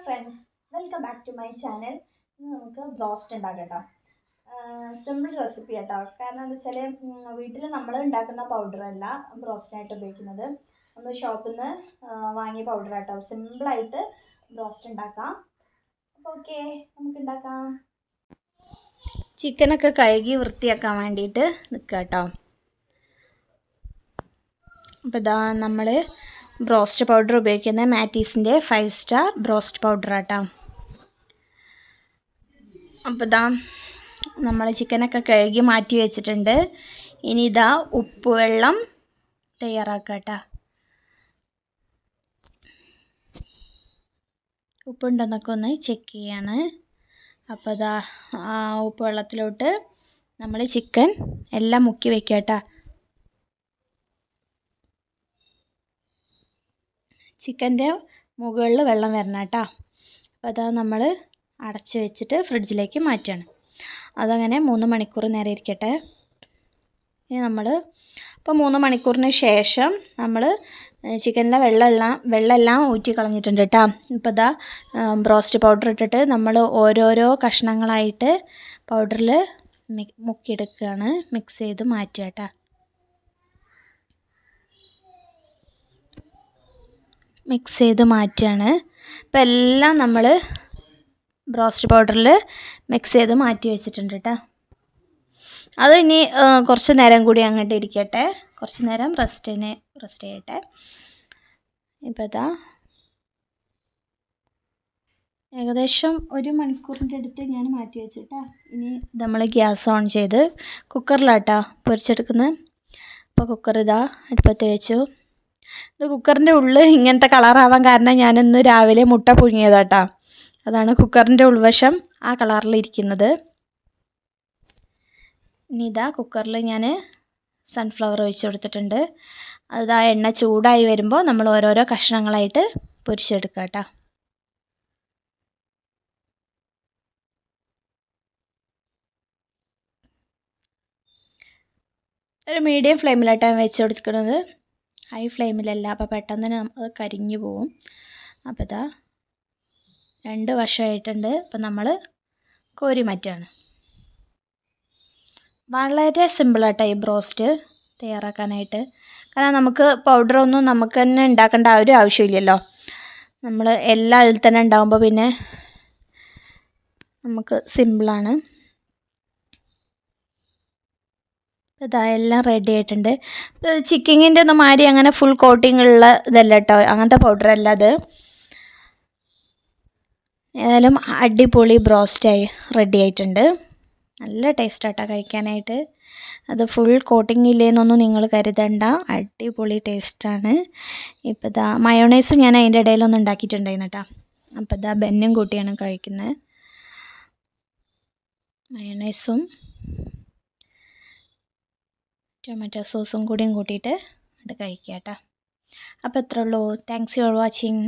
Friends, welcome back to my channel. ഇന്ന് നമുക്ക് broast ഉണ്ടാക്കാം കേട്ടോ. സിമ്പിൾ റെസിപ്പി കേട്ടോ. കാരണം എന്താ വെച്ചാൽ വീട്ടിൽ നമ്മൾ ഉണ്ടാക്കുന്ന പൗഡറല്ല ബ്രോസ്റ്റിനായിട്ട് ഉപയോഗിക്കുന്നത്. നമ്മൾ ഷോപ്പിൽ നിന്ന് വാങ്ങിയ പൗഡർ കേട്ടോ. സിമ്പിളായിട്ട് ബ്രോസ്റ്റ് ഉണ്ടാക്കാം. അപ്പോൾ ഓക്കെ, നമുക്ക് ഉണ്ടാക്കാം. ചിക്കനൊക്കെ കഴുകി വൃത്തിയാക്കാൻ വേണ്ടിയിട്ട് നിൽക്കുക കേട്ടോ. അപ്പോൾ ഇതാ നമ്മൾ ബ്രോസ്റ്റ് പൗഡർ ഉപയോഗിക്കുന്ന മാറ്റീസിൻ്റെ 5 സ്റ്റാർ ബ്രോസ്റ്റ് പൗഡർ ആട്ടോ. അപ്പോൾ ഇതാ നമ്മൾ ചിക്കനൊക്കെ കഴുകി മാറ്റി വെച്ചിട്ടുണ്ട്. ഇനി ഇതാ ഉപ്പുവെള്ളം തയ്യാറാക്കാം കേട്ടോ. ഉപ്പുണ്ടെന്നൊക്കെ ഒന്ന് ചെക്ക് ചെയ്യാണ്. അപ്പോൾ ഇതാ ഉപ്പുവെള്ളത്തിലോട്ട് നമ്മൾ ചിക്കൻ എല്ലാം മുക്കി വെക്കുക കേട്ടോ. ചിക്കൻ്റെ മുകളിൽ വെള്ളം വരണം കേട്ടോ. അപ്പോൾ അതാ നമ്മൾ അടച്ച് വെച്ചിട്ട് ഫ്രിഡ്ജിലേക്ക് മാറ്റുകയാണ്. അതങ്ങനെ 3 മണിക്കൂർ നേരം ഇരിക്കട്ടെ. ഇനി നമ്മൾ ഇപ്പോൾ 3 മണിക്കൂറിന് ശേഷം നമ്മൾ ചിക്കനിലെ വെള്ളമെല്ലാം ഊറ്റി കളഞ്ഞിട്ടുണ്ട് കേട്ടോ. ഇപ്പോൾ ഇതാ ബ്രോസ്റ്റ് പൗഡർ ഇട്ടിട്ട് നമ്മൾ ഓരോരോ കഷ്ണങ്ങളായിട്ട് പൗഡറിൽ മുക്കിയെടുക്കുകയാണ്. മിക്സ് ചെയ്ത് മാറ്റുക കേട്ടോ. മിക്സ് ചെയ്ത് മാറ്റുകയാണ്. അപ്പോൾ എല്ലാം നമ്മൾ ബ്രോസ്റ്റ് പൗഡറിൽ മിക്സ് ചെയ്ത് മാറ്റി വെച്ചിട്ടുണ്ട് കേട്ടോ. അത് ഇനി കുറച്ച് നേരം കൂടി അങ്ങോട്ട് ഇരിക്കട്ടെ. കുറച്ച് നേരം റെസ്റ്റ് ചെയ്യട്ടെ. ഇപ്പോൾ ഇതാ ഏകദേശം 1 മണിക്കൂറിൻ്റെ അടുത്ത് ഞാൻ മാറ്റി വെച്ചിട്ടാ. ഇനി നമ്മൾ ഗ്യാസ് ഓൺ ചെയ്ത് കുക്കറിലാട്ടോ പൊരിച്ചെടുക്കുന്നത്. അപ്പോൾ കുക്കർ ഇതാ അടുപ്പത്ത് വെച്ചു. ഇത് കുക്കറിൻ്റെ ഉള്ളിൽ ഇങ്ങനത്തെ കളറാവാൻ കാരണം ഞാനിന്ന് രാവിലെ മുട്ട പുഴുങ്ങിയതാട്ടോ. അതാണ് കുക്കറിൻ്റെ ഉൾവശം ആ കളറിലിരിക്കുന്നത്. ഇനി ഇതാ കുക്കറിൽ ഞാൻ സൺഫ്ലവർ ഒഴിച്ച് കൊടുത്തിട്ടുണ്ട്. അതാ എണ്ണ ചൂടായി വരുമ്പോൾ നമ്മൾ ഓരോരോ കഷ്ണങ്ങളായിട്ട് പൊരിച്ചെടുക്കുക കേട്ടോ. ഒരു മീഡിയം ഫ്ലെയിമിലായിട്ടാണ് വെച്ച് കൊടുക്കുന്നത്. ഹൈ ഫ്ലെയിമിലല്ല, അപ്പോൾ പെട്ടെന്ന് അത് കരിഞ്ഞു പോവും. അപ്പോൾ ഇതാ 2 വശമായിട്ടുണ്ട്. അപ്പോൾ നമ്മൾ കോരി മാറ്റുകയാണ്. വളരെ സിമ്പിളാട്ടോ ഈ ബ്രോസ്റ്റ് തയ്യാറാക്കാനായിട്ട്. കാരണം നമുക്ക് പൗഡറൊന്നും നമുക്ക് തന്നെ ഉണ്ടാക്കേണ്ട ഒരു ആവശ്യമില്ലല്ലോ. നമ്മൾ എല്ലാം അതിൽ തന്നെ ഉണ്ടാകുമ്പോൾ പിന്നെ നമുക്ക് സിമ്പിളാണ്. ഇതാ എല്ലാം റെഡി ആയിട്ടുണ്ട്. ചിക്കനിൻ്റെ ഒന്നും മാതിരി അങ്ങനെ ഫുൾ കോട്ടിംഗ് ഉള്ള ഇതല്ല കേട്ടോ. അങ്ങനത്തെ പൗഡറല്ല അത്. ഏതായാലും അടിപൊളി ബ്രോസ്റ്റായി റെഡി ആയിട്ടുണ്ട്. നല്ല ടേസ്റ്റാട്ടോ കഴിക്കാനായിട്ട്. അത് ഫുൾ കോട്ടിംഗ് ഇല്ലേന്നൊന്നും നിങ്ങൾ കരുതണ്ട, അടിപൊളി ടേസ്റ്റാണ്. ഇപ്പോൾ ഇതാ മയോണൈസും ഞാൻ അതിൻ്റെ ഇടയിലൊന്നും ഉണ്ടാക്കിയിട്ടുണ്ടായിരുന്നു കേട്ടോ. അപ്പോൾ ഇതാ ബെന്നും കൂട്ടിയാണ് കഴിക്കുന്നത്. മയോണൈസും ടൊമാറ്റോ സോസും കൂടിയും കൂട്ടിയിട്ട് അത് കഴിക്കുക കേട്ടോ. അപ്പോൾ ഇത്രേ ഉള്ളൂ. Thanks for watching.